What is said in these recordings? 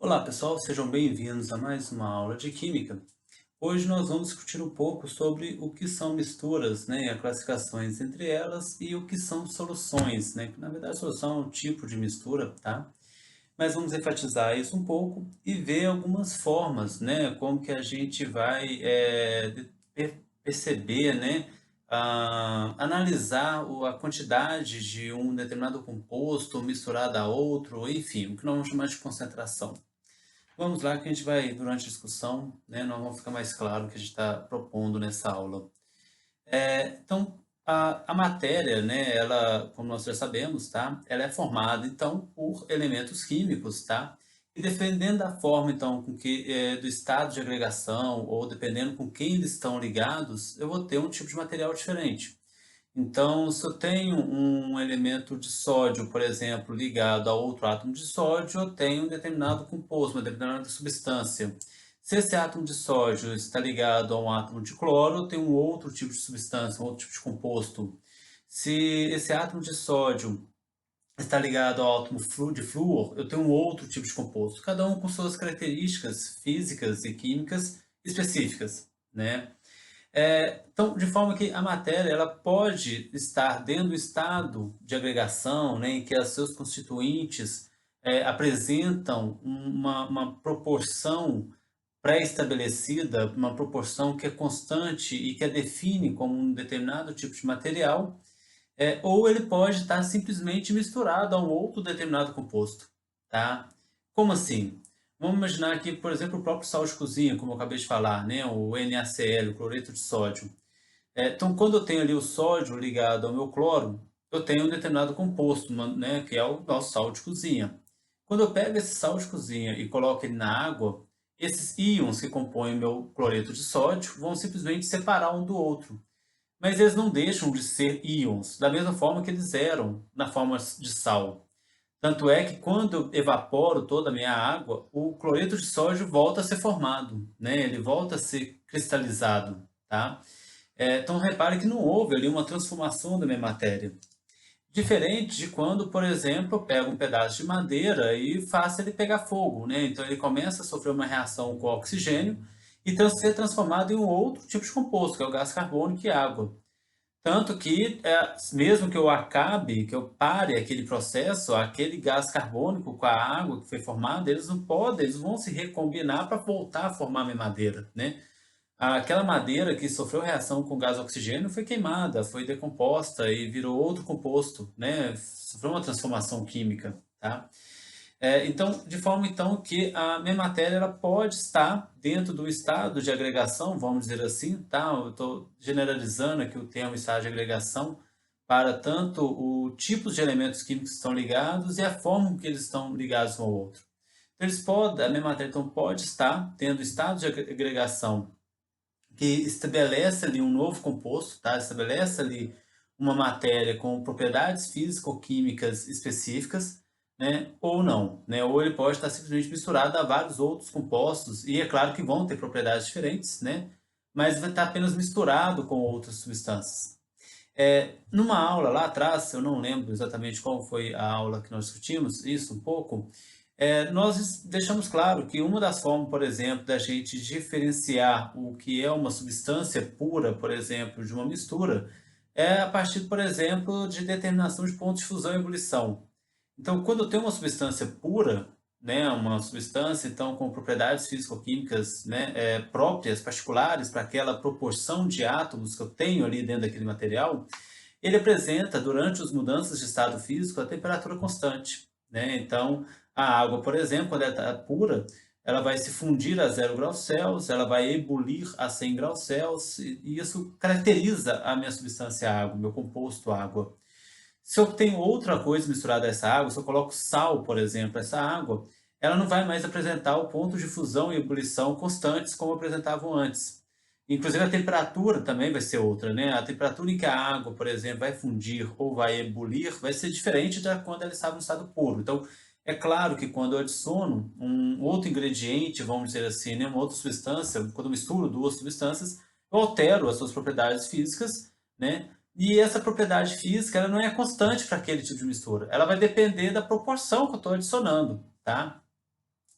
Olá pessoal, sejam bem-vindos a mais uma aula de Química. Hoje nós vamos discutir um pouco sobre o que são misturas, né, e as classificações entre elas e o que são soluções, né, que na verdade solução é um tipo de mistura, tá? Mas vamos enfatizar isso um pouco e ver algumas formas, né, como que a gente vai perceber, né, analisar a quantidade de um determinado composto misturado a outro, enfim, o que nós vamos chamar de concentração. Vamos lá que a gente vai, durante a discussão, né, nós vamos ficar mais claro o que a gente está propondo nessa aula. Então, a matéria, né, ela, como nós já sabemos, tá, ela é formada, então, por elementos químicos, tá? E dependendo da forma, então, com que, do estado de agregação, ou dependendo com quem eles estão ligados, eu vou ter um tipo de material diferente. Então, se eu tenho um elemento de sódio, por exemplo, ligado a outro átomo de sódio, eu tenho um determinado composto, uma determinada substância. Se esse átomo de sódio está ligado a um átomo de cloro, eu tenho um outro tipo de substância, um outro tipo de composto. Se esse átomo de sódio está ligado ao átomo de flúor, eu tenho um outro tipo de composto, cada um com suas características físicas e químicas específicas, né? Então, de forma que a matéria ela pode estar dentro do estado de agregação, né, em que os seus constituintes apresentam uma proporção pré-estabelecida, uma proporção que é constante e que a define como um determinado tipo de material, ou ele pode estar simplesmente misturado a um outro determinado composto, tá? Como assim? Vamos imaginar aqui, por exemplo, o próprio sal de cozinha, como eu acabei de falar, né? O NaCl, o cloreto de sódio. Então, quando eu tenho ali o sódio ligado ao meu cloro, eu tenho um determinado composto, né? Que é o nosso sal de cozinha. Quando eu pego esse sal de cozinha e coloco ele na água, esses íons que compõem o meu cloreto de sódio vão simplesmente separar um do outro. Mas eles não deixam de ser íons, da mesma forma que eles eram na forma de sal. Tanto é que quando eu evaporo toda a minha água, o cloreto de sódio volta a ser formado, né? Ele volta a ser cristalizado, tá? Então repare que não houve ali uma transformação da minha matéria. Diferente de quando, por exemplo, eu pego um pedaço de madeira e faço ele pegar fogo, né? Então ele começa a sofrer uma reação com o oxigênio e ser transformado em um outro tipo de composto, que é o gás carbônico e água. Tanto que, mesmo que eu acabe, que eu pare aquele processo, aquele gás carbônico com a água que foi formada, eles não podem, eles vão se recombinar para voltar a formar a minha madeira, né? Aquela madeira que sofreu reação com gás oxigênio foi queimada, foi decomposta e virou outro composto, né? Sofreu uma transformação química, tá? Então, de forma então que a minha matéria ela pode estar dentro do estado de agregação, vamos dizer assim, tá? Eu estou generalizando aqui o termo estado de agregação para tanto o tipos de elementos químicos que estão ligados e a forma com que eles estão ligados um ao outro. Então, a minha matéria então pode estar tendo estado de agregação que estabelece ali um novo composto, tá? Estabelece ali uma matéria com propriedades físico-químicas específicas, né? Ou não, né? Ou ele pode estar simplesmente misturado a vários outros compostos, e é claro que vão ter propriedades diferentes, né? Mas vai estar apenas misturado com outras substâncias. Numa aula lá atrás, eu não lembro exatamente qual foi a aula que nós discutimos isso um pouco, nós deixamos claro que uma das formas, por exemplo, da gente diferenciar o que é uma substância pura, por exemplo, de uma mistura, é a partir, por exemplo, de determinação de pontos de fusão e ebulição. Então, quando eu tenho uma substância pura, né, uma substância então com propriedades físico-químicas, né, próprias, particulares para aquela proporção de átomos que eu tenho ali dentro daquele material, ele apresenta, durante as mudanças de estado físico, a temperatura constante, né? Então, a água, por exemplo, quando ela está pura, ela vai se fundir a 0 °C, ela vai ebulir a 100 graus Celsius, e isso caracteriza a minha substância água, meu composto água. Se eu tenho outra coisa misturada a essa água, se eu coloco sal, por exemplo, essa água, ela não vai mais apresentar o ponto de fusão e ebulição constantes como apresentavam antes. Inclusive a temperatura também vai ser outra, né? A temperatura em que a água, por exemplo, vai fundir ou vai ebulir vai ser diferente da quando ela estava no estado puro. Então, é claro que quando eu adiciono um outro ingrediente, vamos dizer assim, né, uma outra substância, quando eu misturo duas substâncias, eu altero as suas propriedades físicas, né? E essa propriedade física ela não é constante para aquele tipo de mistura. Ela vai depender da proporção que eu estou adicionando, tá?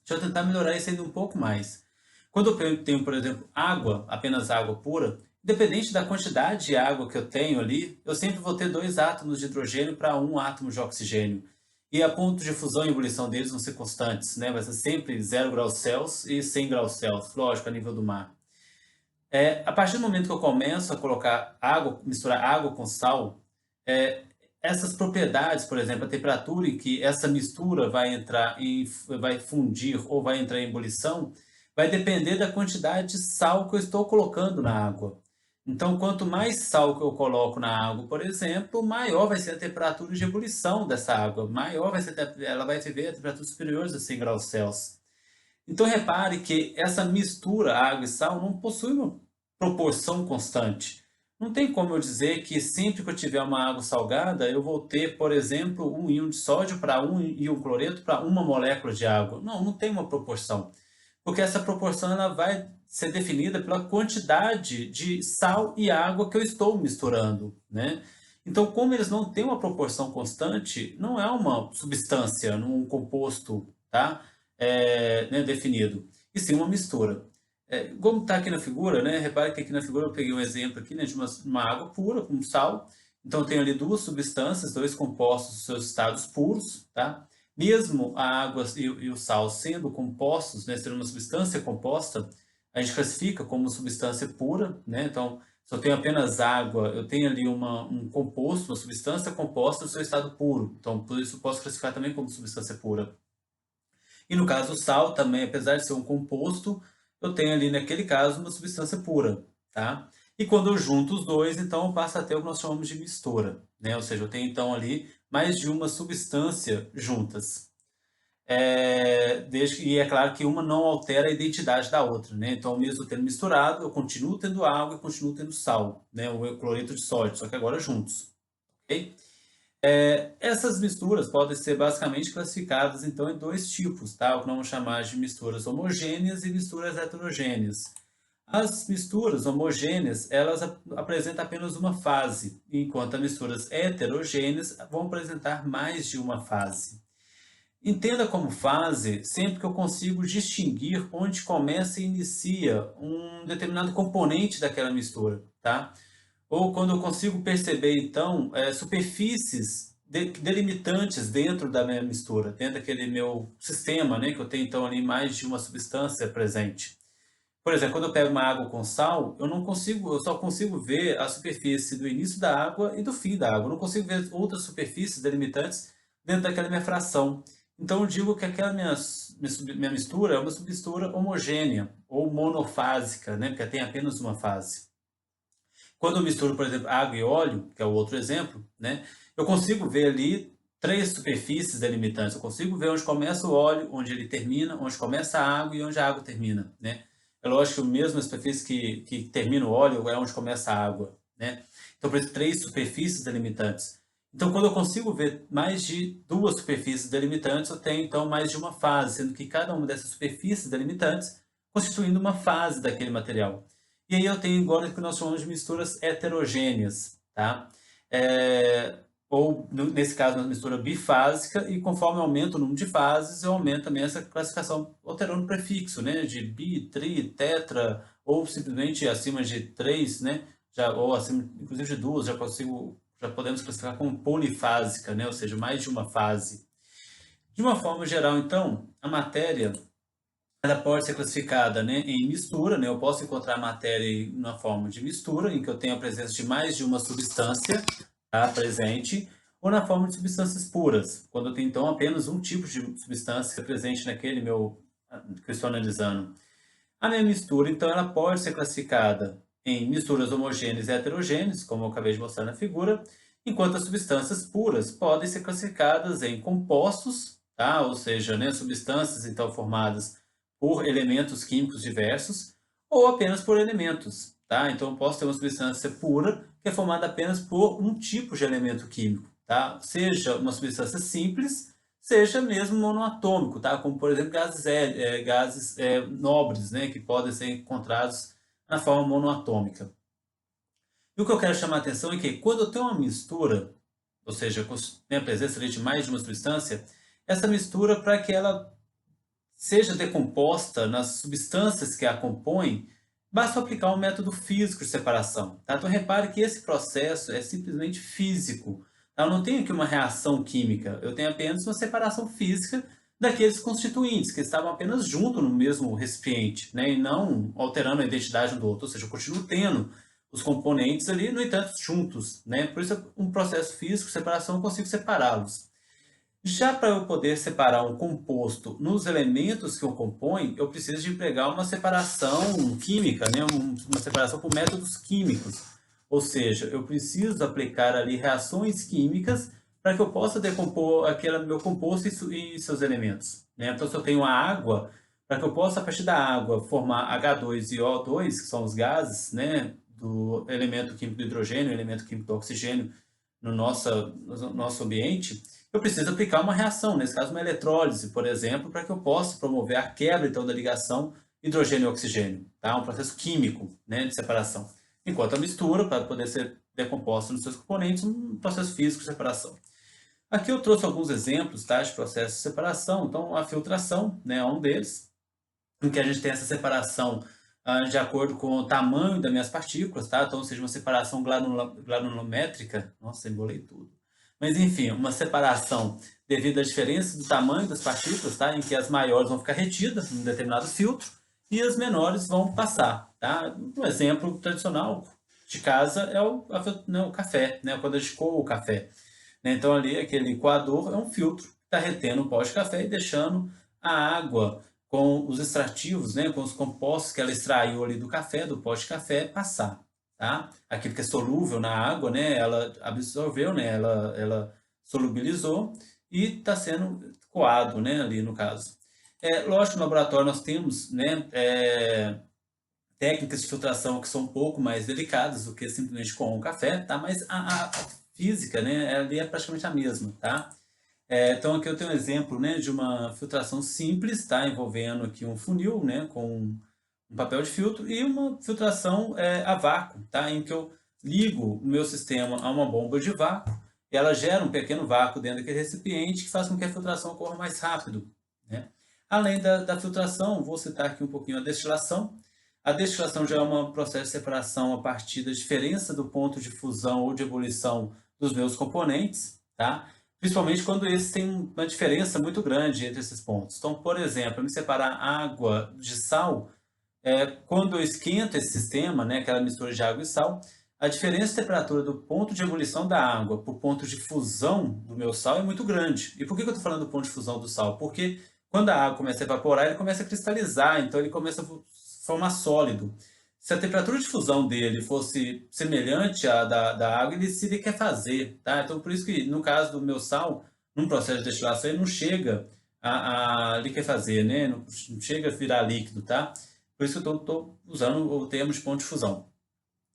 Deixa eu tentar melhorar isso ainda um pouco mais. Quando eu tenho, por exemplo, água, apenas água pura, independente da quantidade de água que eu tenho ali, eu sempre vou ter dois átomos de hidrogênio para um átomo de oxigênio. E a ponto de fusão e ebulição deles vão ser constantes, né? Vai ser sempre 0 graus Celsius e 100 graus Celsius, lógico, a nível do mar. A partir do momento que eu começo a colocar água, misturar água com sal, é, essas propriedades, por exemplo, a temperatura em que essa mistura vai fundir ou vai entrar em ebulição, vai depender da quantidade de sal que eu estou colocando na água. Então, quanto mais sal que eu coloco na água, por exemplo, maior vai ser a temperatura de ebulição dessa água, maior vai ser, ela vai viver a temperaturas superiores a 100 graus Celsius. Então repare que essa mistura água e sal não possui uma proporção constante. Não tem como eu dizer que sempre que eu tiver uma água salgada, eu vou ter, por exemplo, um íon de sódio para um íon cloreto para uma molécula de água. Não, não tem uma proporção. Porque essa proporção ela vai ser definida pela quantidade de sal e água que eu estou misturando, né? Então, como eles não têm uma proporção constante, não é uma substância, um composto, tá? Né, definido, e sim uma mistura. Como está aqui na figura, né? Repare que aqui na figura eu peguei um exemplo aqui, né, de uma água pura com sal. Então, eu tenho ali duas substâncias, dois compostos, seus estados puros, tá? Mesmo a água e o sal sendo compostos, né, sendo uma substância composta, a gente classifica como substância pura, né? Então, se eu tenho apenas água, eu tenho ali um composto, uma substância composta no seu estado puro. Então, por isso eu posso classificar também como substância pura. E no caso o sal também, apesar de ser um composto, eu tenho ali naquele caso uma substância pura, tá? E quando eu junto os dois, então eu passo a ter o que nós chamamos de mistura, né? Ou seja, eu tenho então ali mais de uma substância juntas. E é claro que uma não altera a identidade da outra, né? Então, mesmo tendo misturado, eu continuo tendo água e continuo tendo sal, né? O cloreto de sódio, só que agora juntos, ok? Essas misturas podem ser basicamente classificadas então em dois tipos, tá? O que nós vamos chamar de misturas homogêneas e misturas heterogêneas. As misturas homogêneas, elas apresentam apenas uma fase, enquanto as misturas heterogêneas vão apresentar mais de uma fase. Entenda como fase sempre que eu consigo distinguir onde começa e inicia um determinado componente daquela mistura, tá? Ou quando eu consigo perceber, então, superfícies delimitantes dentro da minha mistura, dentro daquele meu sistema, né, que eu tenho, então, ali mais de uma substância presente. Por exemplo, quando eu pego uma água com sal, eu só consigo ver a superfície do início da água e do fim da água. Eu não consigo ver outras superfícies delimitantes dentro daquela minha fração. Então, eu digo que aquela minha mistura é uma submistura homogênea ou monofásica, né, porque tem apenas uma fase. Quando eu misturo, por exemplo, água e óleo, que é o outro exemplo, né, eu consigo ver ali três superfícies delimitantes. Eu consigo ver onde começa o óleo, onde ele termina, onde começa a água e onde a água termina, né? É lógico que mesmo a superfície que termina o óleo é onde começa a água, né? Então, por isso, três superfícies delimitantes. Então, quando eu consigo ver mais de duas superfícies delimitantes, eu tenho, então, mais de uma fase, sendo que cada uma dessas superfícies delimitantes constituindo uma fase daquele material. E aí eu tenho agora o que nós chamamos de misturas heterogêneas, tá? Ou, nesse caso, uma mistura bifásica, e conforme aumenta o número de fases, eu aumento também essa classificação alterando o prefixo, né? De bi, tri, tetra, ou simplesmente acima de três, né? Ou acima, inclusive de duas, já podemos classificar como polifásica, né? Ou seja, mais de uma fase. De uma forma geral, então, a matéria ela pode ser classificada, né, em mistura, né? Eu posso encontrar matéria na forma de mistura, em que eu tenho a presença de mais de uma substância, tá, presente, ou na forma de substâncias puras, quando eu tenho então apenas um tipo de substância presente naquele meu que eu estou analisando. A minha mistura, então, ela pode ser classificada em misturas homogêneas e heterogêneas, como eu acabei de mostrar na figura, enquanto as substâncias puras podem ser classificadas em compostos, tá? Ou seja, né, substâncias então formadas por elementos químicos diversos, ou apenas por elementos, tá? Então, eu posso ter uma substância pura que é formada apenas por um tipo de elemento químico, tá? Seja uma substância simples, seja mesmo monoatômico, tá? Como, por exemplo, gases nobres, né? Que podem ser encontrados na forma monoatômica. E o que eu quero chamar a atenção é que quando eu tenho uma mistura, ou seja, com a presença ali de mais de uma substância, essa mistura, para que ela seja decomposta nas substâncias que a compõem, basta aplicar um método físico de separação. Tá? Então repare que esse processo é simplesmente físico. Tá? Eu não tenho aqui uma reação química, eu tenho apenas uma separação física daqueles constituintes que estavam apenas juntos no mesmo recipiente, né? E não alterando a identidade um do outro. Ou seja, eu continuo tendo os componentes ali, no entanto, juntos. Né? Por isso, um processo físico de separação, eu consigo separá-los. Já para eu poder separar um composto nos elementos que o compõem, eu preciso de empregar uma separação química, né? Uma separação por métodos químicos. Ou seja, eu preciso aplicar ali reações químicas para que eu possa decompor aquele meu composto e seus elementos. Né? Então, se eu tenho a água, para que eu possa, a partir da água, formar H2 e O2, que são os gases, do elemento químico do hidrogênio, elemento químico do oxigênio no nosso ambiente, eu preciso aplicar uma reação, nesse caso uma eletrólise, por exemplo, para que eu possa promover a quebra então da ligação hidrogênio e oxigênio, tá? Um processo químico, né, de separação. Enquanto a mistura, para poder ser decomposta nos seus componentes, um processo físico de separação. Aqui eu trouxe alguns exemplos, tá, de processos de separação. Então, a filtração, né, é um deles, em que a gente tem essa separação de acordo com o tamanho das minhas partículas, tá? Então, ou seja, uma separação granulométrica. Nossa, embolei tudo. Mas, enfim, uma separação devido à diferença do tamanho das partículas, tá? Em que as maiores vão ficar retidas em um determinado filtro e as menores vão passar, tá? Um exemplo tradicional de casa é o café, né? Quando a gente coa o café. Né? Então, ali, aquele coador é um filtro que está retendo o pó de café e deixando a água com os extrativos, né, com os compostos que ela extraiu ali do café, do pó de café, passar, tá? Aquilo que é solúvel na água, né, ela absorveu, né, ela solubilizou e está sendo coado, né, ali no caso. Lógico, no laboratório nós temos, né, técnicas de filtração que são um pouco mais delicadas do que simplesmente com o café, tá? Mas a física, né, ali é praticamente a mesma, tá? Então aqui eu tenho um exemplo, né, de uma filtração simples, tá, envolvendo aqui um funil, né, com um papel de filtro e uma filtração a vácuo, tá, em que eu ligo o meu sistema a uma bomba de vácuo e ela gera um pequeno vácuo dentro daquele recipiente que faz com que a filtração ocorra mais rápido. Né? Além da filtração, vou citar aqui um pouquinho a destilação. A destilação já é um processo de separação a partir da diferença do ponto de fusão ou de ebulição dos meus componentes, tá? Principalmente quando eles têm uma diferença muito grande entre esses pontos. Então, por exemplo, me separar água de sal, quando eu esquento esse sistema, né, aquela mistura de água e sal, a diferença de temperatura do ponto de ebulição da água para o ponto de fusão do meu sal é muito grande. E por que eu estou falando do ponto de fusão do sal? Porque quando a água começa a evaporar, ele começa a cristalizar, então ele começa a formar sólido. Se a temperatura de fusão dele fosse semelhante à da água, ele se liquefazer, tá? Então, por isso que, no caso do meu sal, num processo de destilação, ele não chega a liquefazer, né? Não chega a virar líquido, tá? Por isso que eu estou usando o termo de ponto de fusão.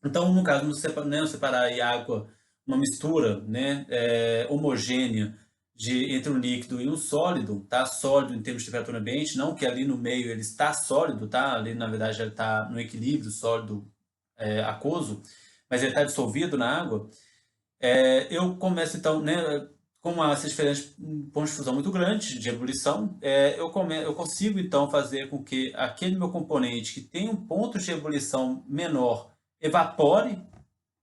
Então, no caso, não separar aí água, uma mistura, né, homogênea entre um líquido e um sólido, tá? Sólido em termos de temperatura ambiente, não que ali no meio ele está sólido, tá? Ali, na verdade, ele está no equilíbrio sólido aquoso, mas ele está dissolvido na água. Eu começo, então, né, com essa diferença de ponto de fusão muito grande, de ebulição, eu consigo, então, fazer com que aquele meu componente que tem um ponto de ebulição menor evapore,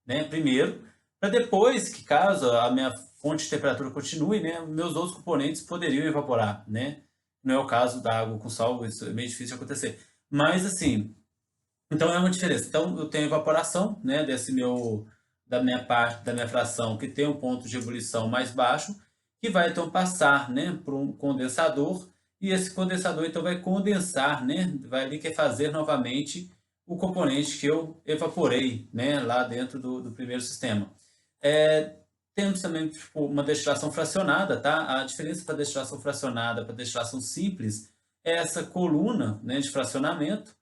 né, primeiro, para depois, que caso a minha fonte de temperatura continue, né, meus outros componentes poderiam evaporar, né? Não é o caso da água com sal, isso é meio difícil de acontecer. Mas, assim, então é uma diferença. Então eu tenho evaporação, né, da minha parte, da minha fração que tem um ponto de ebulição mais baixo, que vai então passar, né, por um condensador e esse condensador então vai condensar, né, vai liquefazer novamente o componente que eu evaporei, né, lá dentro do primeiro sistema. É, Temos também tipo, uma destilação fracionada, tá? A diferença para destilação fracionada para destilação simples é essa coluna, né, de fracionamento.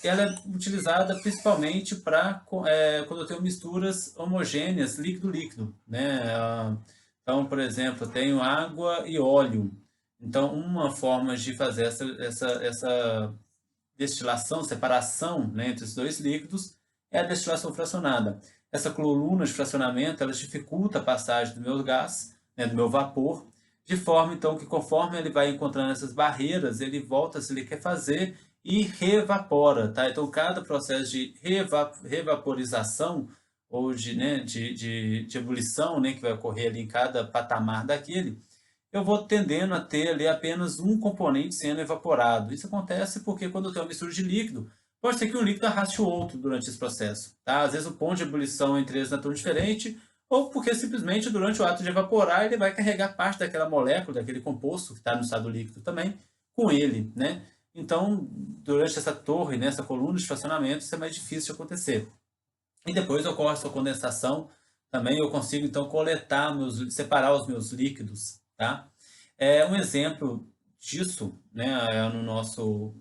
Ela é utilizada principalmente para quando eu tenho misturas homogêneas líquido-líquido, né? Então, por exemplo, eu tenho água e óleo. Então, uma forma de fazer essa destilação, separação, né, entre os dois líquidos é a destilação fracionada. Essa coluna de fracionamento ela dificulta a passagem do meu gás, né, do meu vapor, de forma então que conforme ele vai encontrando essas barreiras, ele volta a se liquefazer e reevapora, tá? Então cada processo de revaporização ou de, né, de ebulição, né, que vai ocorrer ali em cada patamar daquele, eu vou tendendo a ter ali apenas um componente sendo evaporado. Isso acontece porque quando eu tenho uma mistura de líquido, pode ser que um líquido arraste o outro durante esse processo, tá? Às vezes o ponto de ebulição entre eles não é tão diferente, ou porque simplesmente durante o ato de evaporar ele vai carregar parte daquela molécula, daquele composto que está no estado líquido também, com ele, né? Então, durante essa torre, né, essa coluna de fracionamento, isso é mais difícil de acontecer. E depois ocorre a sua condensação, também eu consigo então coletar, separar os meus líquidos, tá? Um exemplo disso, né, no nosso,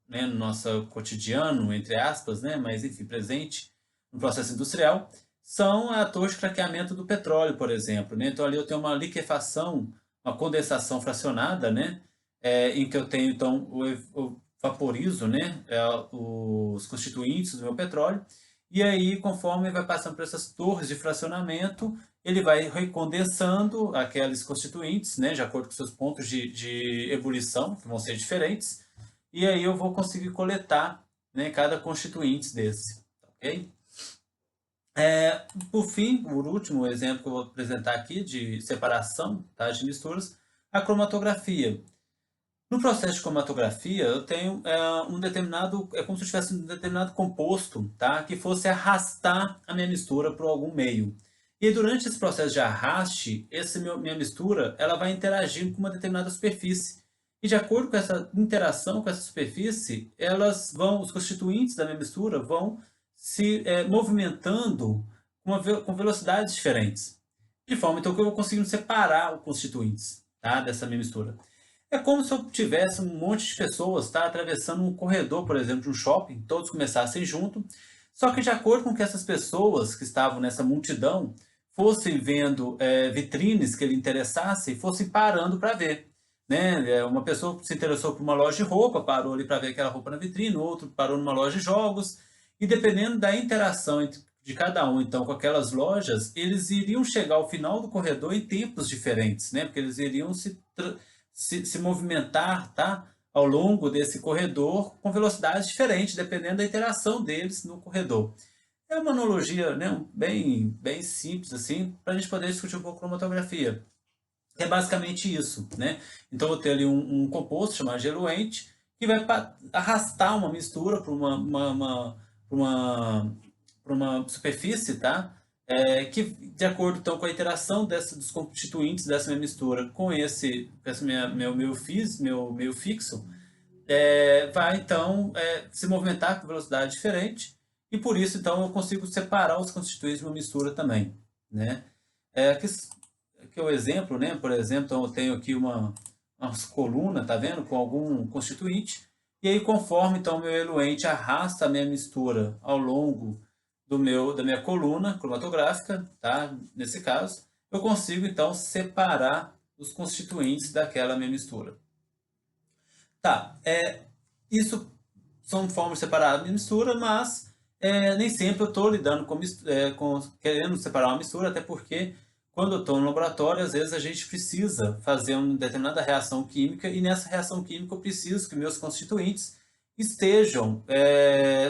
né, no nosso cotidiano, entre aspas, né, mas enfim, presente no processo industrial, são a torre de craqueamento do petróleo, por exemplo, né? Então ali eu tenho uma liquefação, uma condensação fracionada, né, em que eu tenho então eu vaporizo, né, os constituintes do meu petróleo, e aí conforme vai passando por essas torres de fracionamento, ele vai recondensando aqueles constituintes, né, de acordo com seus pontos de ebulição, que vão ser diferentes, e aí eu vou conseguir coletar, né, cada constituinte desse, ok? Por fim, por último, o exemplo que eu vou apresentar aqui de separação, tá, de misturas, a cromatografia. No processo de cromatografia, eu tenho um determinado, é como se eu tivesse um determinado composto, tá, que fosse arrastar a minha mistura por algum meio. E durante esse processo de arraste, minha mistura, ela vai interagindo com uma determinada superfície. E de acordo com essa interação com essa superfície, os constituintes da minha mistura vão se movimentando com velocidades diferentes. De forma então que eu vou conseguindo separar os constituintes, tá, dessa minha mistura. É como se eu tivesse um monte de pessoas, tá, atravessando um corredor, por exemplo, de um shopping, todos começassem junto, só que de acordo com que essas pessoas que estavam nessa multidão fossem vendo vitrines que lhe interessassem, fossem parando para ver. Né? Uma pessoa se interessou por uma loja de roupa, parou ali para ver aquela roupa na vitrine, outro parou numa loja de jogos, e dependendo da interação de cada um, então, com aquelas lojas, eles iriam chegar ao final do corredor em tempos diferentes, né? Porque eles iriam se movimentar, tá, ao longo desse corredor com velocidades diferentes, dependendo da interação deles no corredor. É uma analogia, né, bem simples assim, para a gente poder discutir um pouco cromatografia. É basicamente isso, né? Então eu vou ter ali um composto chamado diluente que vai arrastar uma mistura para uma superfície, tá? Que de acordo então com a interação dos constituintes dessa minha mistura com meu meio fixo, vai então se movimentar com velocidade diferente e por isso então eu consigo separar os constituintes de uma mistura também, né? Aqui é o exemplo, né? Por exemplo, então eu tenho aqui uma coluna, tá vendo? Com algum constituinte. E aí, conforme então o meu eluente arrasta a minha mistura ao longo da minha coluna cromatográfica, tá? Nesse caso, eu consigo então separar os constituintes daquela minha mistura. Tá, isso são formas de separar a mistura, mas nem sempre eu estou lidando querendo separar uma mistura, até porque quando eu estou no laboratório, às vezes a gente precisa fazer uma determinada reação química e nessa reação química eu preciso que meus constituintes estejam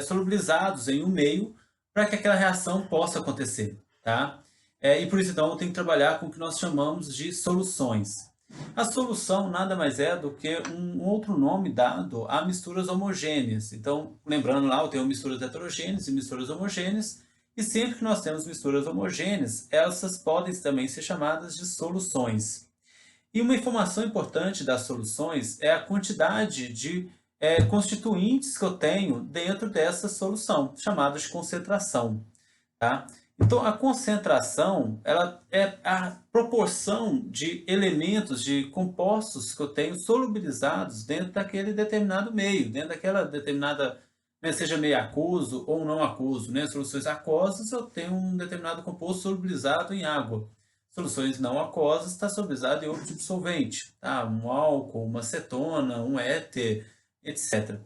solubilizados em um meio para que aquela reação possa acontecer, tá? E por isso então eu tenho que trabalhar com o que nós chamamos de soluções. A solução nada mais é do que um outro nome dado a misturas homogêneas. Então, lembrando lá, eu tenho misturas heterogêneas e misturas homogêneas, e sempre que nós temos misturas homogêneas, essas podem também ser chamadas de soluções. E uma informação importante das soluções é a quantidade de constituintes que eu tenho dentro dessa solução, chamada de concentração. Tá? Então, a concentração ela é a proporção de elementos, de compostos que eu tenho solubilizados dentro daquele determinado meio, dentro daquela determinada, né, seja meio aquoso ou não aquoso. Né? Soluções aquosas, eu tenho um determinado composto solubilizado em água. Soluções não aquosas está solubilizado em outro tipo de solvente, tá? Um álcool, uma acetona, um éter, etc.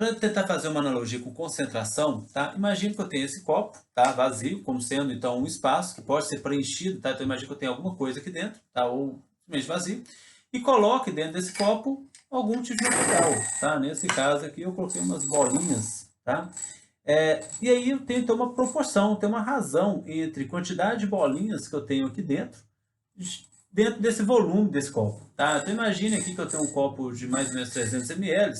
Para tentar fazer uma analogia com concentração, tá? Imagine que eu tenho esse copo, tá? Vazio, como sendo então um espaço que pode ser preenchido, tá? Então imagine que eu tenho alguma coisa aqui dentro, tá? Ou simplesmente vazio. E coloque dentro desse copo algum tipo de material, tá? Nesse caso aqui eu coloquei umas bolinhas, tá? E aí eu tenho então uma proporção, tem uma razão entre quantidade de bolinhas que eu tenho aqui dentro desse volume desse copo, tá? Então imagine aqui que eu tenho um copo de mais ou menos 300 ml,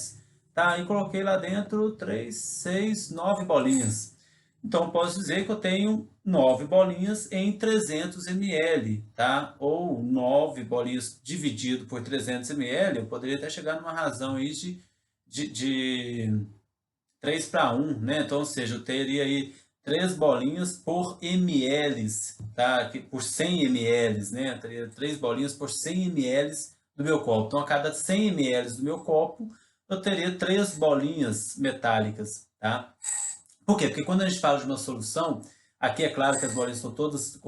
tá? E coloquei lá dentro 3, 6, 9 bolinhas. Então posso dizer que eu tenho 9 bolinhas em 300 ml, tá? Ou 9 bolinhas dividido por 300 ml, eu poderia até chegar numa razão aí de 3 para 1, né? Então, ou seja, eu teria aí 3 bolinhas por ml, tá? Por 100 ml, né? Eu teria 3 bolinhas por 100 ml do meu copo. Então, a cada 100 ml do meu copo, eu teria 3 bolinhas metálicas, tá? Por quê? Porque quando a gente fala de uma solução, aqui é claro que as bolinhas estão todas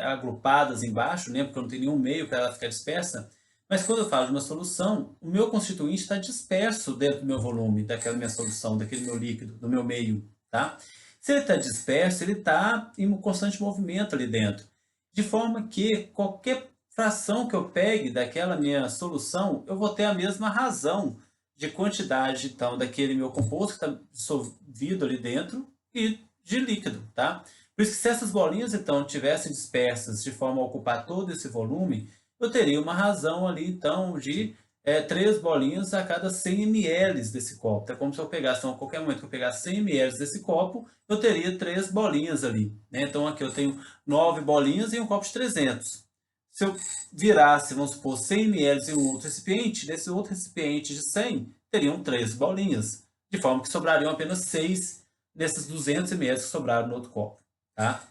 agrupadas embaixo, né? Porque eu não tenho nenhum meio para ela ficar dispersa. Mas quando eu falo de uma solução, o meu constituinte está disperso dentro do meu volume, daquela minha solução, daquele meu líquido, do meu meio, tá? Se ele está disperso, ele está em um constante movimento ali dentro. De forma que qualquer fração que eu pegue daquela minha solução, eu vou ter a mesma razão de quantidade, então, daquele meu composto que está dissolvido ali dentro e de líquido, tá? Por isso que se essas bolinhas, então, tivessem dispersas de forma a ocupar todo esse volume, eu teria uma razão ali, então, de 3 bolinhas a cada 100 ml desse copo. É como se eu pegasse, então, a qualquer momento que eu pegasse 100 ml desse copo, eu teria 3 bolinhas ali, né? Então, aqui eu tenho 9 bolinhas em um copo de 300. Se eu virasse, vamos supor, 100 ml em um outro recipiente, nesse outro recipiente de 100, teriam 3 bolinhas, de forma que sobrariam apenas 6 nesses 200 ml que sobraram no outro copo, tá?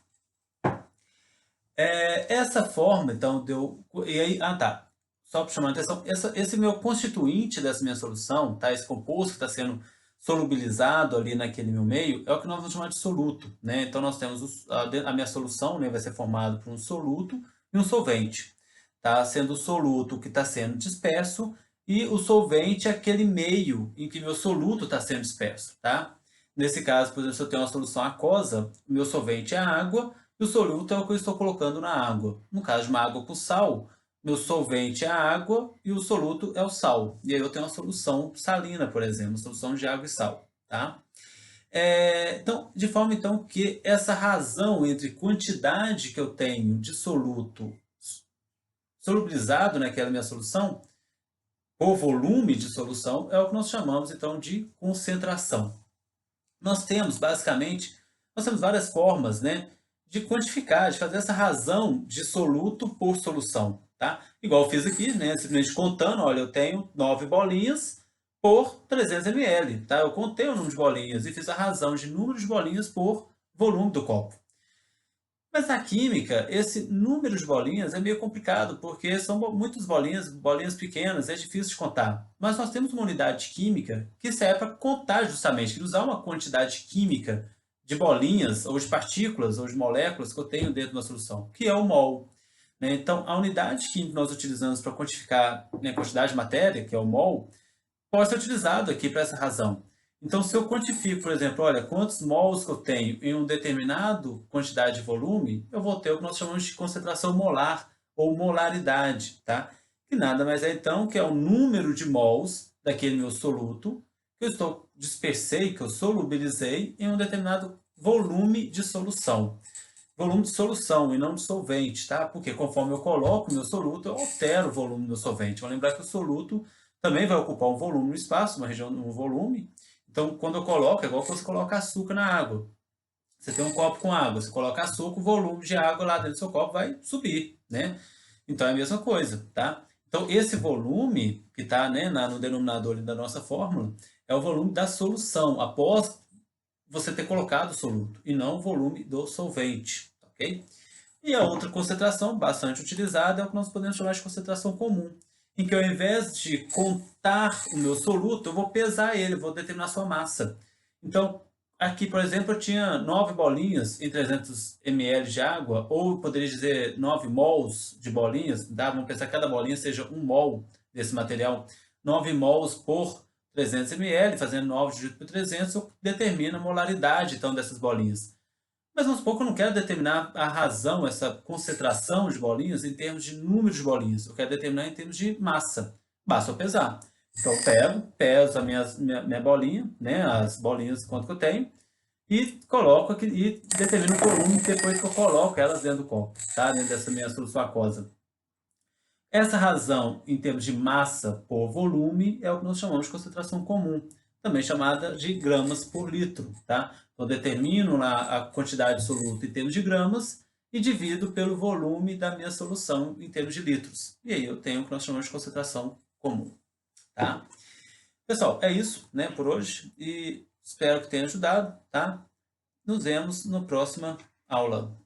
Essa forma, então, deu. E aí, tá. Só para chamar a atenção, esse meu constituinte dessa minha solução, tá? Esse composto que está sendo solubilizado ali naquele meu meio, é o que nós vamos chamar de soluto, né? Então, nós temos a minha solução, né, vai ser formada por um soluto e um solvente, tá? Sendo o soluto que está sendo disperso e o solvente é aquele meio em que meu soluto está sendo disperso, tá? Nesse caso, por exemplo, se eu tenho uma solução aquosa, o meu solvente é a água e o soluto é o que eu estou colocando na água. No caso de uma água com sal, meu solvente é a água e o soluto é o sal. E aí eu tenho uma solução salina, por exemplo, uma solução de água e sal, tá? Então, de forma então que essa razão entre quantidade que eu tenho de soluto solubilizado naquela minha solução, por volume de solução, é o que nós chamamos então de concentração. Nós temos basicamente, nós temos várias formas, né, de quantificar, de fazer essa razão de soluto por solução, tá? Igual eu fiz aqui, né, simplesmente contando, olha, eu tenho 9 bolinhas por 300 ml, tá? Eu contei o número de bolinhas e fiz a razão de número de bolinhas por volume do copo. Mas na química, esse número de bolinhas é meio complicado, porque são muitas bolinhas, bolinhas pequenas, é difícil de contar. Mas nós temos uma unidade química que serve para contar justamente, que usar uma quantidade química de bolinhas, ou de partículas, ou de moléculas que eu tenho dentro de uma solução, que é o mol, né? Então, a unidade química que nós utilizamos para quantificar, né, a quantidade de matéria, que é o mol, pode ser utilizado aqui para essa razão. Então, se eu quantifico, por exemplo, olha, quantos mols que eu tenho em um determinado quantidade de volume, eu vou ter o que nós chamamos de concentração molar ou molaridade, tá? Que nada mais é então que é o número de mols daquele meu soluto que eu dispersei, que eu solubilizei em um determinado volume de solução. Volume de solução e não de solvente, tá? Porque conforme eu coloco o meu soluto, eu altero o volume do meu solvente. Vamos lembrar que o soluto também vai ocupar um volume no espaço, uma região no volume. Então, quando eu coloco, é igual quando você coloca açúcar na água. Você tem um copo com água, você coloca açúcar, o volume de água lá dentro do seu copo vai subir, né? Então é a mesma coisa, tá? Então esse volume que está, né, no denominador da nossa fórmula é o volume da solução após você ter colocado o soluto e não o volume do solvente, ok? E a outra concentração bastante utilizada é o que nós podemos chamar de concentração comum, em que ao invés de contar o meu soluto, eu vou pesar ele, vou determinar sua massa. Então, aqui, por exemplo, eu tinha 9 bolinhas em 300 ml de água, ou eu poderia dizer 9 mols de bolinhas, tá? Vamos pensar que cada bolinha seja 1 mol desse material. 9 mols por 300 ml, fazendo 9 dividido por 300, eu determino a molaridade, então, dessas bolinhas. Mas vamos supor que eu não quero determinar a razão, essa concentração de bolinhas, em termos de número de bolinhas. Eu quero determinar em termos de massa. Basta eu pesar. Então, eu peso a minha bolinha, né, as bolinhas quanto que eu tenho, e coloco aqui, e determino o volume depois que eu coloco elas dentro do copo, tá? Dentro dessa minha solução aquosa. Essa razão, em termos de massa por volume, é o que nós chamamos de concentração comum, também chamada de gramas por litro, tá? Então, determino lá a quantidade absoluta em termos de gramas e divido pelo volume da minha solução em termos de litros. E aí eu tenho o que nós chamamos de concentração comum, tá? Pessoal, é isso, né, por hoje, e espero que tenha ajudado, tá? Nos vemos na próxima aula.